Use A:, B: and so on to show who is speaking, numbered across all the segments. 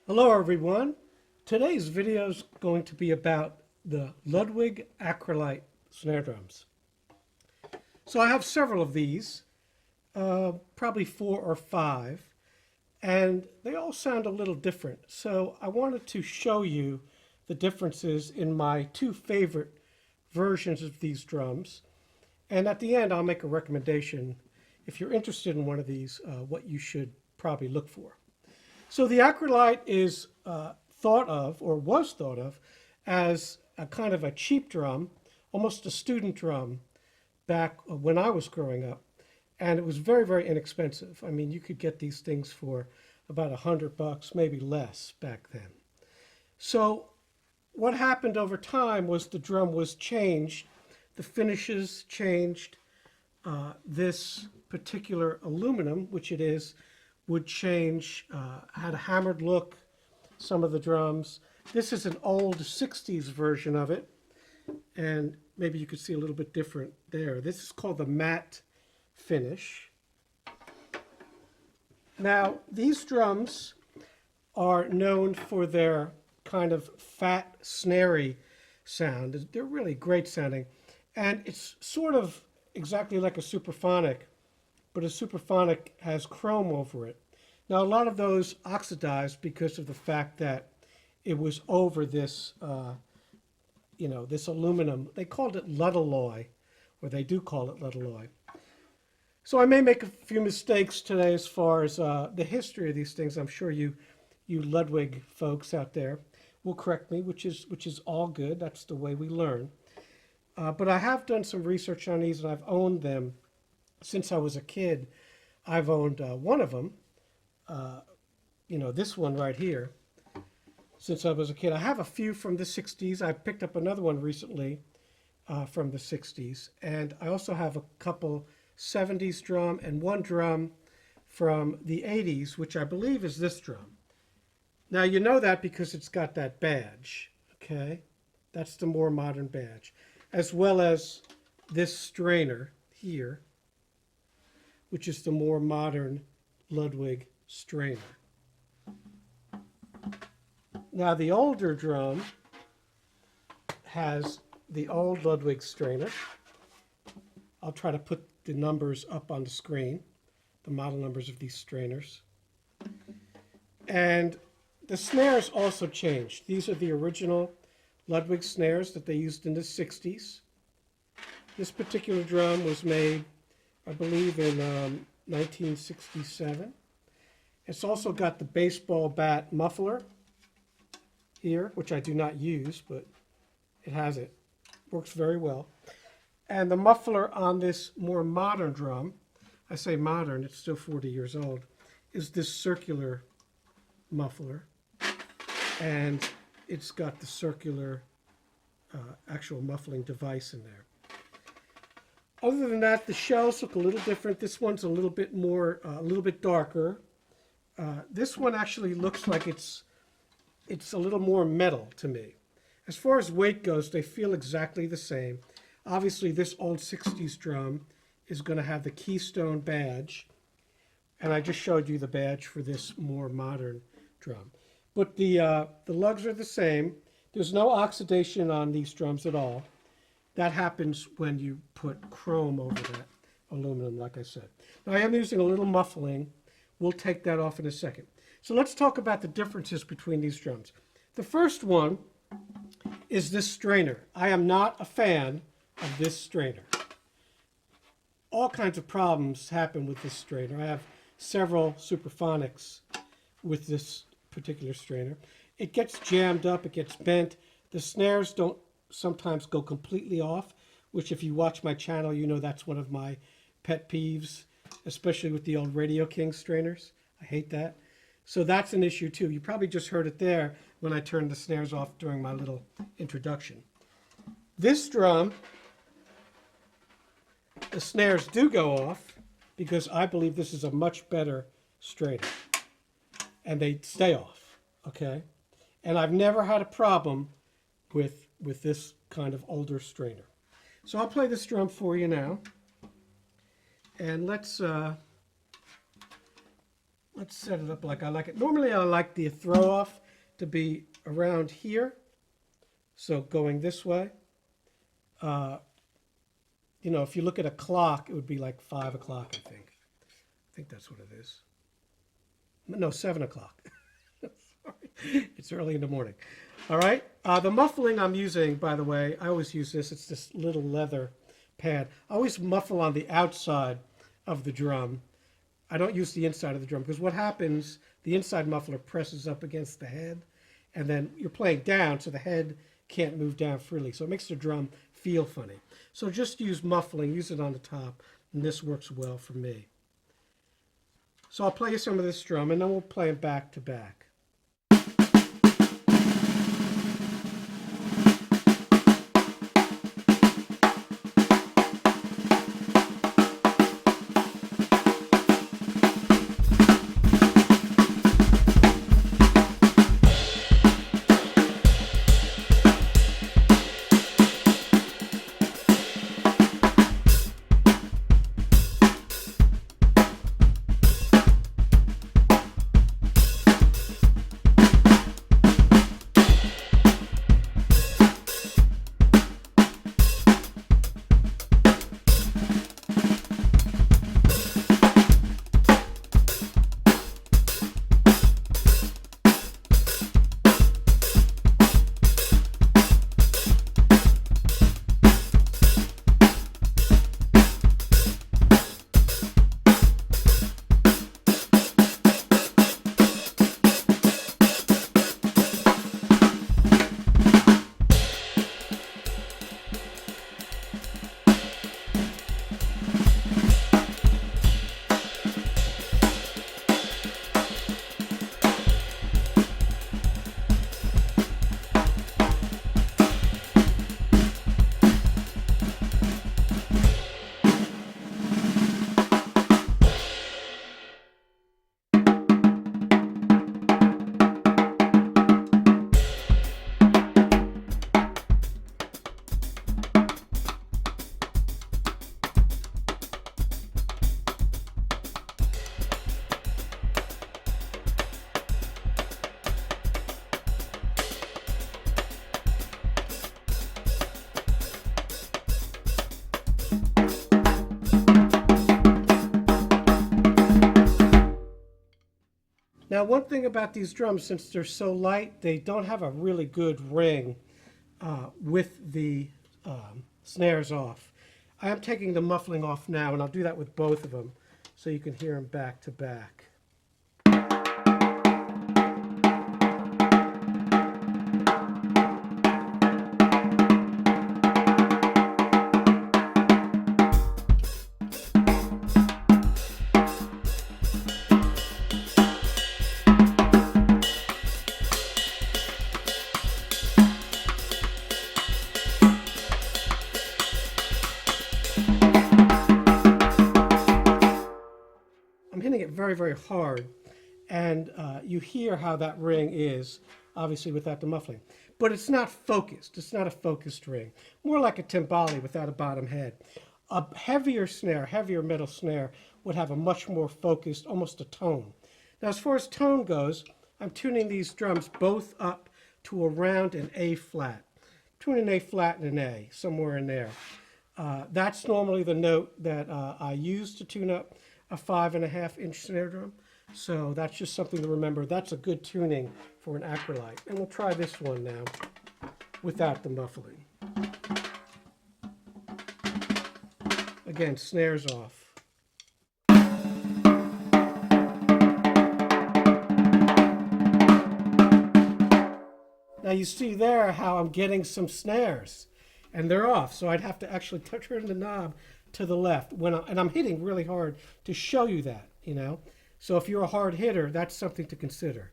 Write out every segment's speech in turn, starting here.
A: Hello everyone. Today's video is going to be about the Ludwig Acrolite snare drums. So I have several of these, probably 4 or 5, and they all sound a little different. So I wanted to show you the differences in my 2 favorite versions of these drums. And at the end I'll make a recommendation if you're interested in one of these, what you should probably look for. So the Acrolite is thought of, or was thought of, as a kind of a cheap drum, almost a student drum back when I was growing up. And it was very, very inexpensive. I mean, you could get these things for about $100, maybe less back then. So what happened over time was the drum was changed. The finishes changed. This particular aluminum, which it is, would change, had a hammered look, some of the drums. This is an old 60s version of it, and maybe you could see a little bit different there. This is called the matte finish. Now, these drums are known for their kind of fat, snarey sound. They're really great sounding, and it's sort of exactly like a superphonic, but a superphonic has chrome over it. Now, a lot of those oxidized because of the fact that it was over this, this aluminum. They called it Ludalloy, or they do call it Ludalloy. So I may make a few mistakes today as far as the history of these things. I'm sure you Ludwig folks out there will correct me, which is all good. That's the way we learn. But I have done some research on these, and I've owned them since I was a kid. I've owned one of them, this one right here, since I was a kid. I have a few from the 60s. I picked up another one recently from the 60s. And I also have a couple 70s drum and one drum from the 80s, which I believe is this drum. Now, you know that because it's got that badge, okay? That's the more modern badge, as well as this strainer here, which is the more modern Ludwig strainer. Now the older drum has the old Ludwig strainer. I'll try to put the numbers up on the screen, the model numbers of these strainers. And the snares also changed. These are the original Ludwig snares that they used in the 60s. This particular drum was made, I believe, in 1967. It's also got the baseball bat muffler here, which I do not use, but it has it. Works very well. And the muffler on this more modern drum, I say modern, it's still 40 years old, is this circular muffler. And it's got the circular actual muffling device in there. Other than that, the shells look a little different. This one's a little bit more, a little bit darker. This one actually looks like it's a little more metal to me. As far as weight goes, they feel exactly the same. Obviously, this old 60s drum is going to have the Keystone badge, and I just showed you the badge for this more modern drum. But the lugs are the same. There's no oxidation on these drums at all. That happens when you put chrome over that aluminum, like I said. Now, I am using a little muffling. We'll take that off in a second. So let's talk about the differences between these drums. The first one is this strainer. I am not a fan of this strainer. All kinds of problems happen with this strainer. I have several superphonics with this particular strainer. It gets jammed up, it gets bent. The snares don't sometimes go completely off, which if you watch my channel, you know that's one of my pet peeves, especially with the old Radio King strainers. I hate that. So that's an issue too. You probably just heard it there when I turned the snares off during my little introduction. This drum, the snares do go off because I believe this is a much better strainer. And they stay off, okay? And I've never had a problem with this kind of older strainer. So I'll play this drum for you now. And let's let's set it up like I like it. Normally I like the throw off to be around here. So going this way. You know, if you look at a clock, it would be like 5 o'clock, I think. I think that's what it is. No, 7 o'clock. Sorry. It's early in the morning. All right. The muffling I'm using, by the way, I always use this. It's this little leather pad. I always muffle on the outside of the drum. I don't use the inside of the drum because what happens, the inside muffler presses up against the head, and then you're playing down, so the head can't move down freely. So it makes the drum feel funny. So just use muffling, use it on the top, and this works well for me. So I'll play you some of this drum, and then we'll play them back to back. Now, one thing about these drums, since they're so light, they don't have a really good ring with the snares off. I am taking the muffling off now, and I'll do that with both of them so you can hear them back to back. I'm hitting it very, very hard, and you hear how that ring is, obviously without the muffling. But it's not focused. It's not a focused ring. More like a timbali without a bottom head. A heavier snare, heavier metal snare, would have a much more focused, almost a tone. Now, as far as tone goes, I'm tuning these drums both up to around an A flat. Tune an A flat and an A, somewhere in there. That's normally the note that I use to tune up a 5.5-inch snare drum. So that's just something to remember. That's a good tuning for an Acrolite. And we'll try this one now without the muffling. Again, snares off. Now you see there how I'm getting some snares, and they're off. So I'd have to actually turn the knob to the left and I'm hitting really hard to show you that, you know. So if you're a hard hitter, that's something to consider.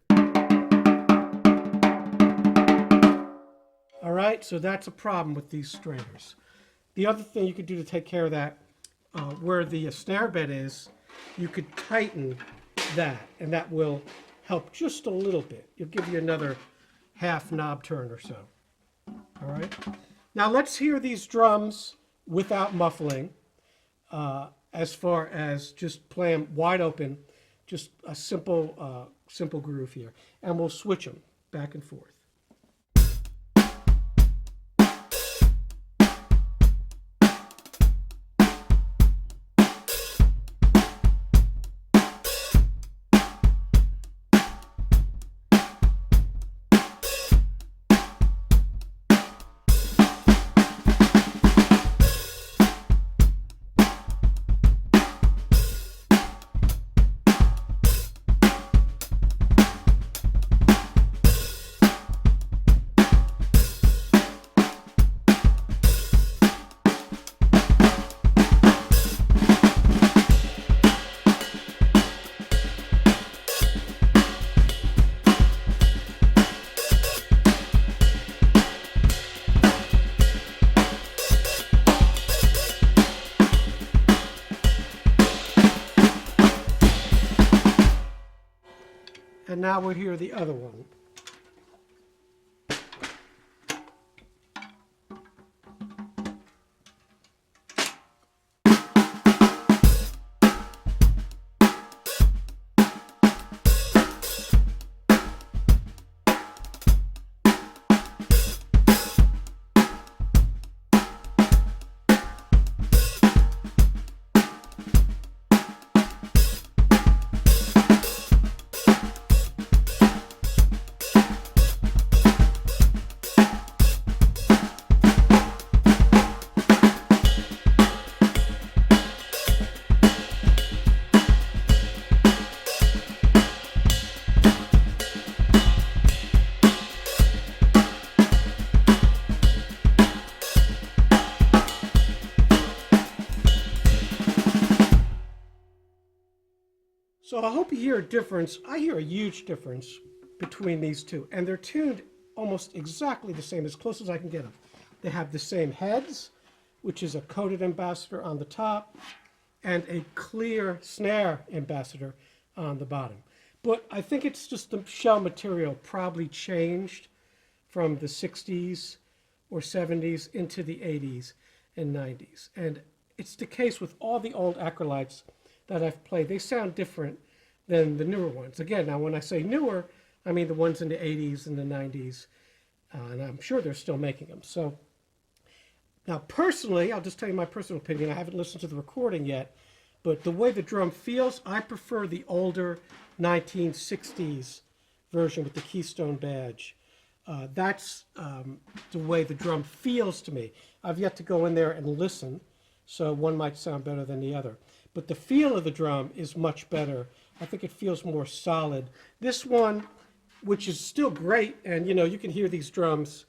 A: All right, so that's a problem with these strainers. The other thing you could do to take care of that, where the snare bed is, you could tighten that, and that will help just a little bit. It'll give you another half knob turn or so. All right. Now let's hear these drums without muffling, as far as just play them wide open just a simple groove here. And we'll switch them back and forth. And now we'll hear the other one. So I hope you hear a difference. I hear a huge difference between these two, and they're tuned almost exactly the same, as close as I can get them. They have the same heads, which is a coated ambassador on the top, and a clear snare ambassador on the bottom. But I think it's just the shell material probably changed from the 60s or 70s into the 80s and 90s. And it's the case with all the old Acrolites that I've played. They sound different than the newer ones. Again, now when I say newer, I mean the ones in the 80s and the 90s, and I'm sure they're still making them. So now personally, I'll just tell you my personal opinion. I haven't listened to the recording yet, but the way the drum feels, I prefer the older 1960s version with the Keystone badge. That's the way the drum feels to me. I've yet to go in there and listen, so one might sound better than the other. But the feel of the drum is much better. I think it feels more solid. This one, which is still great, and you can hear these drums.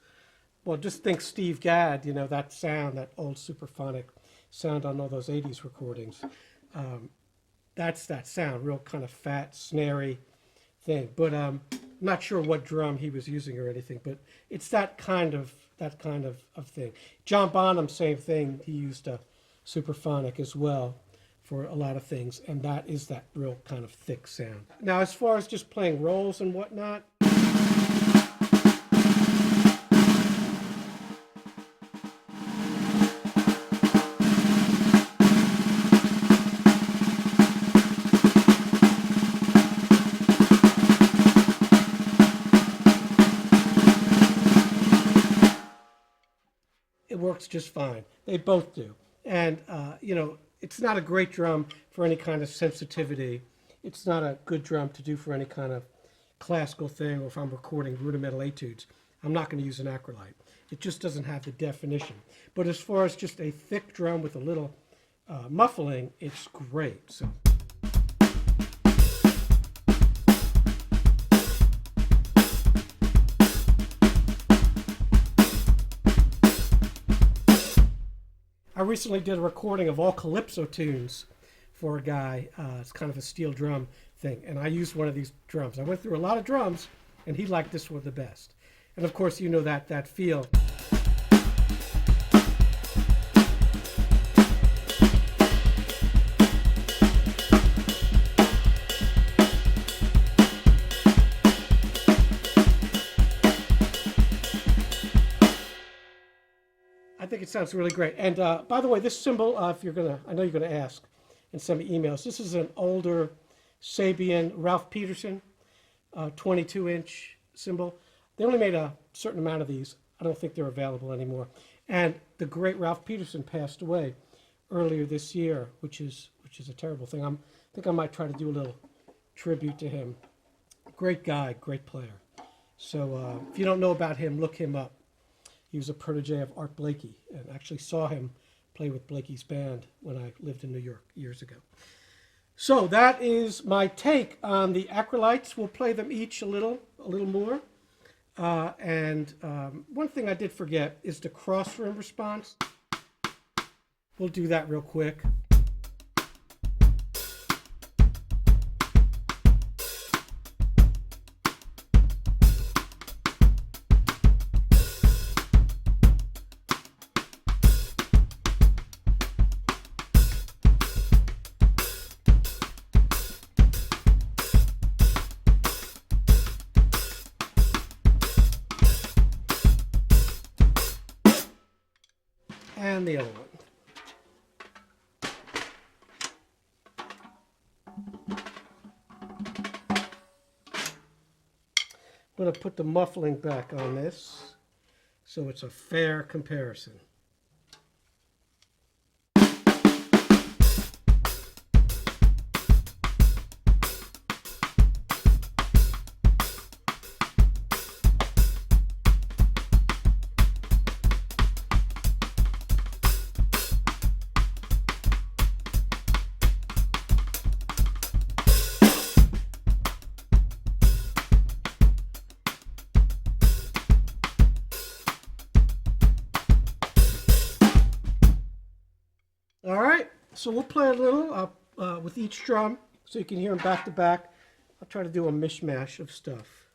A: Well, just think Steve Gadd, that sound, that old Superphonic sound on all those 80s recordings. That's that sound, real kind of fat, snarey thing. But I'm not sure what drum he was using or anything, but it's that kind of thing. John Bonham, same thing. He used a Superphonic as well for a lot of things, and that is that real kind of thick sound. Now, as far as just playing rolls and whatnot, it works just fine. They both do. And, it's not a great drum for any kind of sensitivity. It's not a good drum to do for any kind of classical thing, or if I'm recording rudimental etudes. I'm not going to use an Acrolite. It just doesn't have the definition. But as far as just a thick drum with a little muffling, it's great. So. I recently did a recording of all Calypso tunes for a guy. It's kind of a steel drum thing, and I used one of these drums. I went through a lot of drums, and he liked this one the best. And of course, that feel. I think it sounds really great. And by the way, this cymbal, if I know you're gonna ask and send me emails. This is an older Sabian Ralph Peterson 22-inch cymbal. They only made a certain amount of these. I don't think they're available anymore. And the great Ralph Peterson passed away earlier this year, which is a terrible thing. I think I might try to do a little tribute to him. Great guy, great player. So if you don't know about him, look him up. He was a protege of Art Blakey, and actually saw him play with Blakey's band when I lived in New York years ago. So that is my take on the Acrolites. We'll play them each a little more. One thing I did forget is the cross rim response. We'll do that real quick. And the other one. I'm going to put the muffling back on this so it's a fair comparison. All right, so we'll play a little with each drum so you can hear them back to back. I'll try to do a mishmash of stuff.